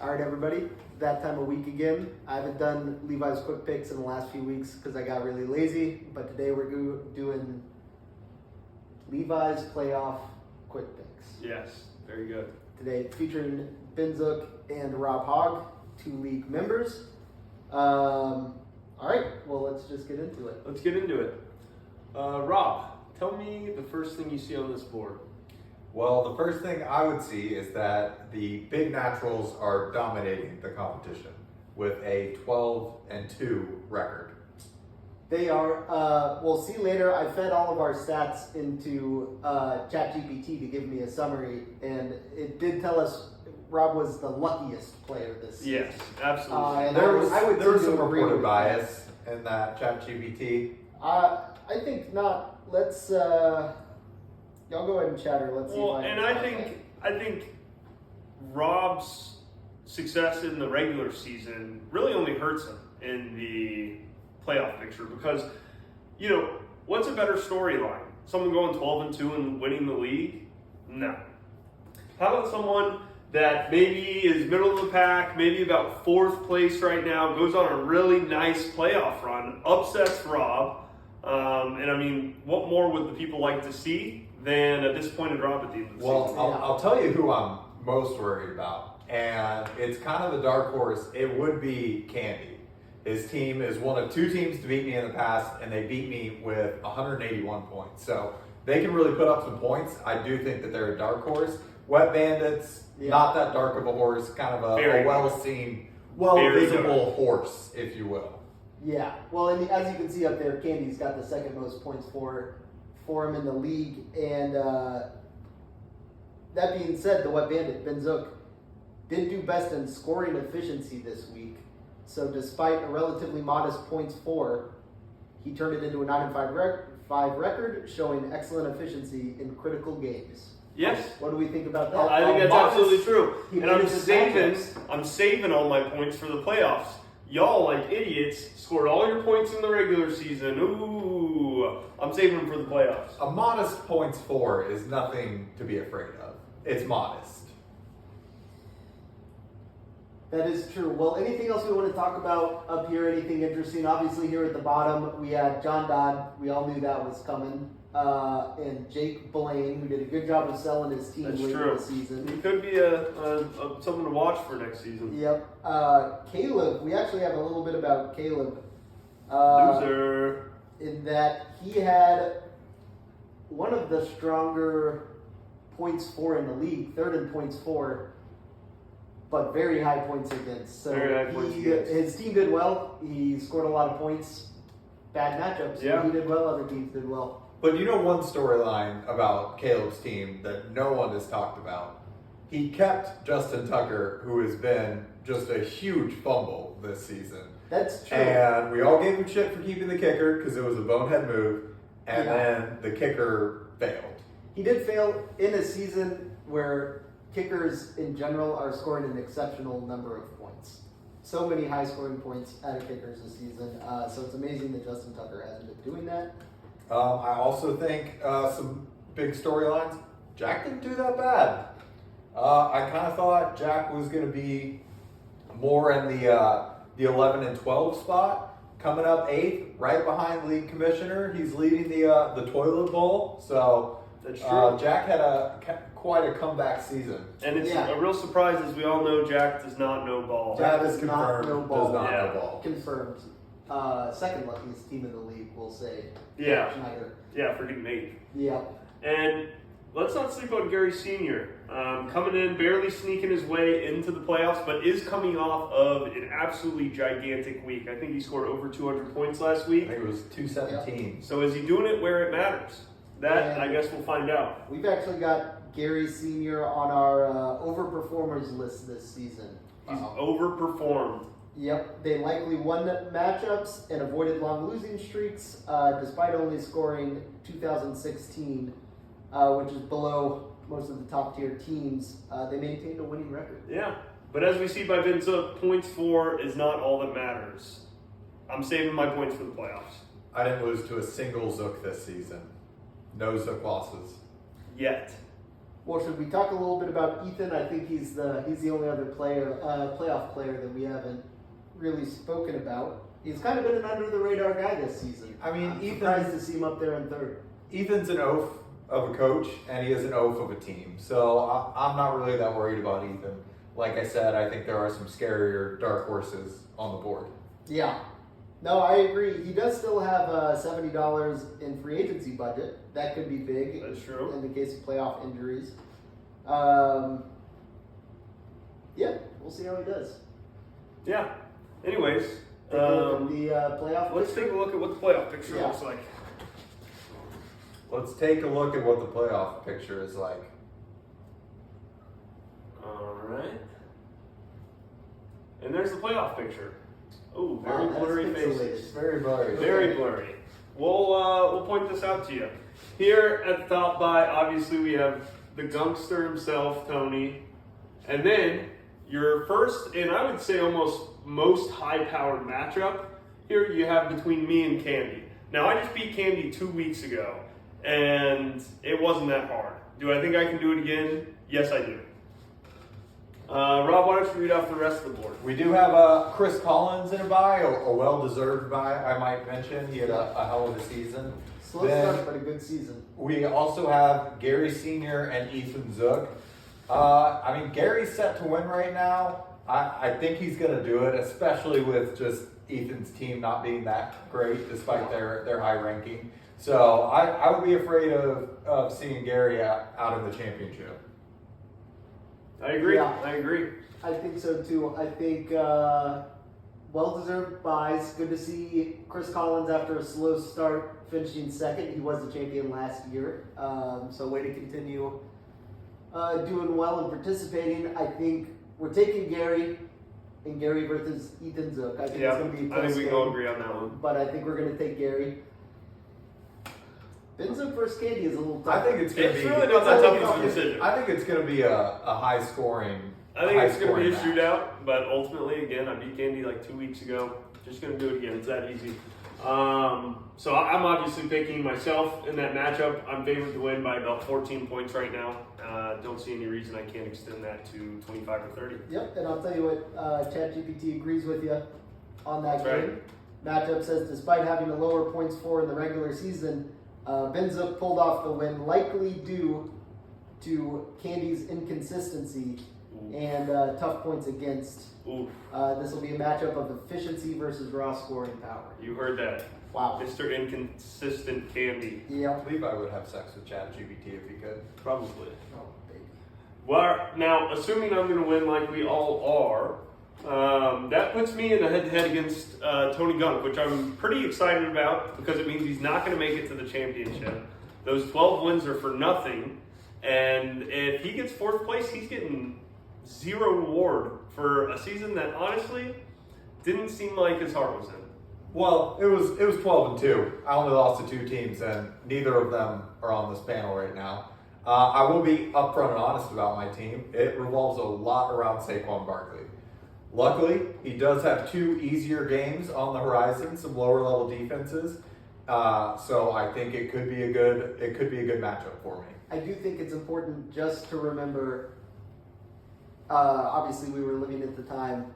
All right, everybody. That time of week again. I haven't done Levi's quick picks in the last few weeks because I got really lazy. But today we're doing Levi's playoff quick picks. Yes, very good. Today featuring Ben Zook and Robb Hogg, 2 league members. All right, well, let's just get into it. Let's get into it. Rob, tell me the first thing you see on this board. Well, the first thing I would see is that the big naturals are dominating the competition with a 12-2 record. They are. We'll see later. I fed all of our stats into ChatGPT to give me a summary, and it did tell us Rob was the luckiest player this season. Yes, absolutely. And There I was would some agree reporter with bias in that ChatGPT. I think not. Let's. Y'all go ahead and chatter. Let's see. Well, if and I think Rob's success in the regular season really only hurts him in the playoff picture because, what's a better storyline? Someone going 12-2 and winning the league? No. How about someone that maybe is middle of the pack, maybe about 4th place right now, goes on a really nice playoff run, upsets Rob, and I mean, what more would the people like to see than a disappointed Rob at the end of the Well, season? I'll tell you who I'm most worried about, and it's kind of a dark horse. It would be Candy. His team is one of 2 teams to beat me in the past, and they beat me with 181 points. So they can really put up some points. I do think that they're a dark horse. Wet Bandits, not that dark of a horse, kind of a well-seen, well-visible horse, if you will. Yeah. Well, and as you can see up there, Candy's got the second most points for him in the league. And that being said, the Wet Bandit, Ben Zook, did do best in scoring efficiency this week. So despite a relatively modest points for, he turned it into a 9-5 record, showing excellent efficiency in critical games. Yes. What do we think about that? I think that's absolutely true. He And I'm made his saving all my points for the playoffs. Y'all, like idiots, scored all your points in the regular season. Ooh, I'm saving them for the playoffs. A modest points for is nothing to be afraid of. It's modest. That is true. Well, anything else we want to talk about up here? Anything interesting? Obviously, here at the bottom, we had John Dodd. We all knew that was coming. And Jake Blaine, who did a good job of selling his team late in the season. He could be someone to watch for next season. Yep. Caleb, we actually have a little bit about Caleb. Loser. In that he had one of the stronger points for in the league, 3rd in points for, but very high points against. So very high points against. His team did well. He scored a lot of points. Bad matchups. Yeah. He did well. Other teams did well. But you know one storyline about Caleb's team that no one has talked about? He kept Justin Tucker, who has been just a huge fumble this season. That's true. And we all gave him shit for keeping the kicker because it was a bonehead move. And then the kicker failed. He did fail in a season where kickers in general are scoring an exceptional number of points. So many high-scoring points out of kickers this season. So it's amazing that Justin Tucker hasn't been doing that. I also think some big storylines. Jack didn't do that bad. I kind of thought Jack was going to be more in the 11 and 12 spot, coming up 8th, right behind league commissioner. He's leading the toilet bowl. So that's true. Jack had quite a comeback season, and it's a real surprise, as we all know. Jack does not know ball. Jack that is confirmed. Not know ball. Does not know ball. Confirmed. Second luckiest team in the league, we'll say. Yeah. Schneider. Yeah, freaking mate. Yep. And let's not sleep on Gary Sr. Coming in, barely sneaking his way into the playoffs, but is coming off of an absolutely gigantic week. I think he scored over 200 points last week. I think it was 217. So is he doing it where it matters? That, I guess we'll find out. We've actually got Gary Sr. on our overperformers list this season. He's overperformed. Yep, they likely won matchups and avoided long losing streaks, despite only scoring 2016, which is below most of the top tier teams. They maintained a winning record. Yeah, but as we see by Ben Zook, points for is not all that matters. I'm saving my points for the playoffs. I didn't lose to a single Zook this season. No Zook losses. Yet. Well, should we talk a little bit about Ethan? I think he's the only other playoff player that we haven't really spoken about. He's kind of been an under the radar guy this season. I mean, I'm surprised to see him up there in third. Ethan's an oaf of a coach, and he is an oaf of a team. So I'm not really that worried about Ethan. Like I said, I think there are some scarier dark horses on the board. Yeah. No, I agree. He does still have $70 in free agency budget. That could be big. That's true. In the case of playoff injuries. Yeah, we'll see how he does. Yeah. Anyways, Take a look at the playoff let's picture. take a look at what the playoff picture Yeah. looks like. Let's take a look at what the playoff picture is like. All right. And there's the playoff picture. Oh, very Wow, that's blurry pixelated. faces. Very blurry. Very blurry. We'll point this out to you. Here at the top by, obviously we have the gunkster himself, Tony, and then your first and I would say almost most high-powered matchup. Here you have between me and Candy. Now I just beat Candy 2 weeks ago, and it wasn't that hard. Do I think I can do it again? Yes, I do. Rob, why don't you read off the rest of the board? We do have Chris Collins in a bye, a well-deserved bye, I might mention. He had a hell of a season. Slow Then start, but a good season. we also have Gary Sr. and Ethan Zook. I mean, Gary's set to win right now. I think he's going to do it, especially with just Ethan's team not being that great despite their high ranking. So I would be afraid of seeing Gary out in the championship. I agree. Yeah. I agree. I think so too. I think well-deserved buys. Good to see Chris Collins after a slow start finishing second. He was the champion last year. So way to continue doing well and participating. I think we're taking Gary and Gary versus Ethan Zook. I think it's going to be a I close think we game, can all agree on that one. but I think we're going to take Gary. Ben Zook versus Candy is a little tough. I think it's going to It's be. really not that tough of a it's- decision. I think it's going to be a high scoring. I think it's going to be a match. shootout, but ultimately, again, I beat Candy like 2 weeks ago. Just going to do it again. It's that easy. So I'm obviously picking myself in that matchup. I'm favored to win by about 14 points right now. Don't see any reason I can't extend that to 25 or 30. Yep, and I'll tell you what, ChatGPT agrees with you on that That's game. Matchup says, despite having a lower points for in the regular season, Ben Zook pulled off the win, likely due to Candy's inconsistency and tough points against. Ooh, This will be a matchup of efficiency versus raw scoring power. you heard that. Wow. Mr. Inconsistent Candy. Yep. Levi would have sex with ChatGPT if he could. Probably. Oh, baby. Well, now, assuming I'm going to win like we all are, that puts me in a head-to-head against Tony Gunk, which I'm pretty excited about because it means he's not going to make it to the championship. Those 12 wins are for nothing, and if he gets fourth place, he's getting zero reward for a season that honestly didn't seem like his heart was in. Well, it was 12-2. I only lost to 2 teams, and neither of them are on this panel right now. I will be upfront and honest about my team. It revolves a lot around Saquon Barkley. Luckily, he does have 2 easier games on the horizon, some lower level defenses. So I think it could be a good matchup for me. I do think it's important just to remember, obviously we were living at the time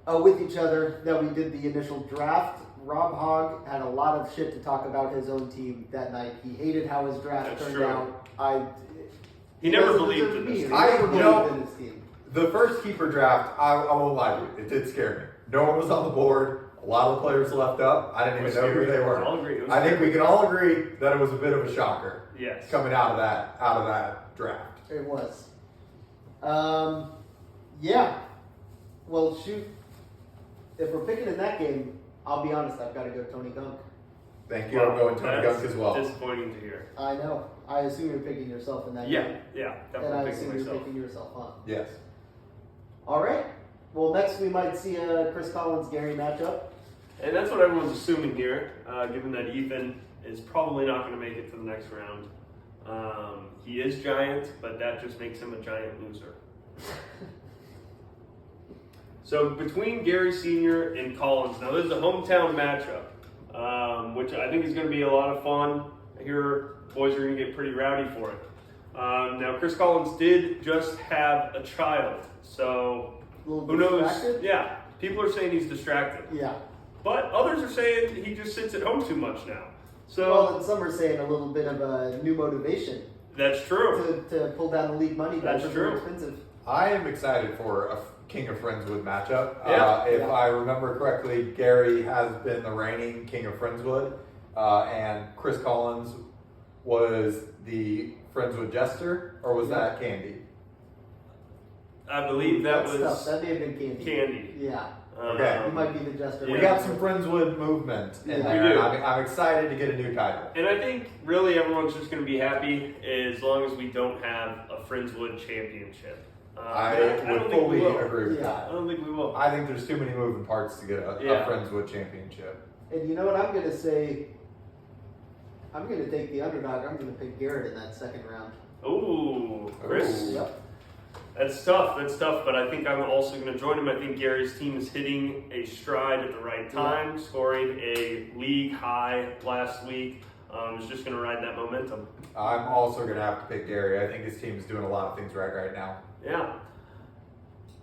with each other that we did the initial draft. Rob Hogg had a lot of shit to talk about his own team that night. He hated how his draft That's turned true. out. He never doesn't believed deserve in to this be team. here. He never you know- believed in his team. The first keeper draft, I won't lie to you, it did scare me. No one was on the board. A lot of the players left up. I didn't even know who they were. I'll agree. It was I think scary. we can all agree that it was a bit of a shocker Yes. coming out of that draft. It was. Yeah. Well, shoot. If we're picking in that game, I'll be honest, I've got to go Tony Gunk. Thank you. I'm going Tony That's Gunk as well. disappointing to hear. I know. I assume you're picking yourself in that game. Yeah, And I definitely assume picking you're myself. picking yourself, huh? Yes. All right. Well, next we might see a Chris Collins-Gary matchup. And that's what everyone's assuming here, given that Ethan is probably not going to make it to the next round. He is giant, but that just makes him a giant loser. So between Gary Sr. and Collins, now this is a hometown matchup, which I think is going to be a lot of fun. I hear boys are going to get pretty rowdy for it. Now, Chris Collins did just have a child, so A little who knows? distracted? Yeah, people are saying he's distracted, Yeah. but others are saying he just sits at home too much now. So Well, and some are saying a little bit of a new motivation that's true. to pull down the league money. That's Guys are true. very expensive. I am excited for a King of Friendswood matchup. Yeah. If Yeah. I remember correctly, Gary has been the reigning King of Friendswood, and Chris Collins was the Friendswood Jester, or was that Candy? I believe that That's was tough. That may have been Candy. Candy. Yeah. Okay. He might be the jester. We Yeah. got some Friendswood movement in Yeah. there. We do. And I'm excited to get a new title. And I think really everyone's just going to be happy as long as we don't have a Friendswood championship. I don't would think fully we will. agree with Yeah. that. I don't think we will. I think there's too many moving parts to get a Yeah. Friendswood championship. And you know what I'm going to say? I'm going to take the underdog. I'm going to pick Garrett in that second round. Ooh, Chris. Ooh. Yep. That's tough. That's tough. But I think I'm also going to join him. I think Gary's team is hitting a stride at the right time, scoring a league high last week. Is just going to ride that momentum. I'm also going to have to pick Gary. I think his team is doing a lot of things right now. Yeah.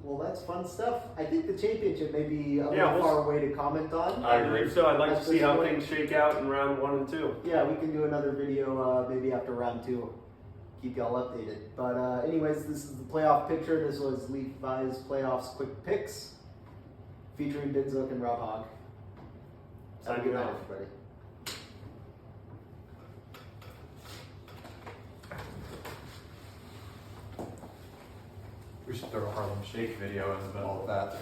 Well, that's fun stuff. I think the championship may be a Yeah, little we'll far away to comment on. I agree. believe so. I'd like At to see this how point- things shake out in round 1 and 2. Yeah, we can do another video maybe after round 2. Keep y'all updated. But anyways, this is the playoff picture. This was Levi's playoffs quick picks featuring Ben Zook and Rob Hogg. Have a good night, everybody. We should throw a Harlem Shake video in the middle of that.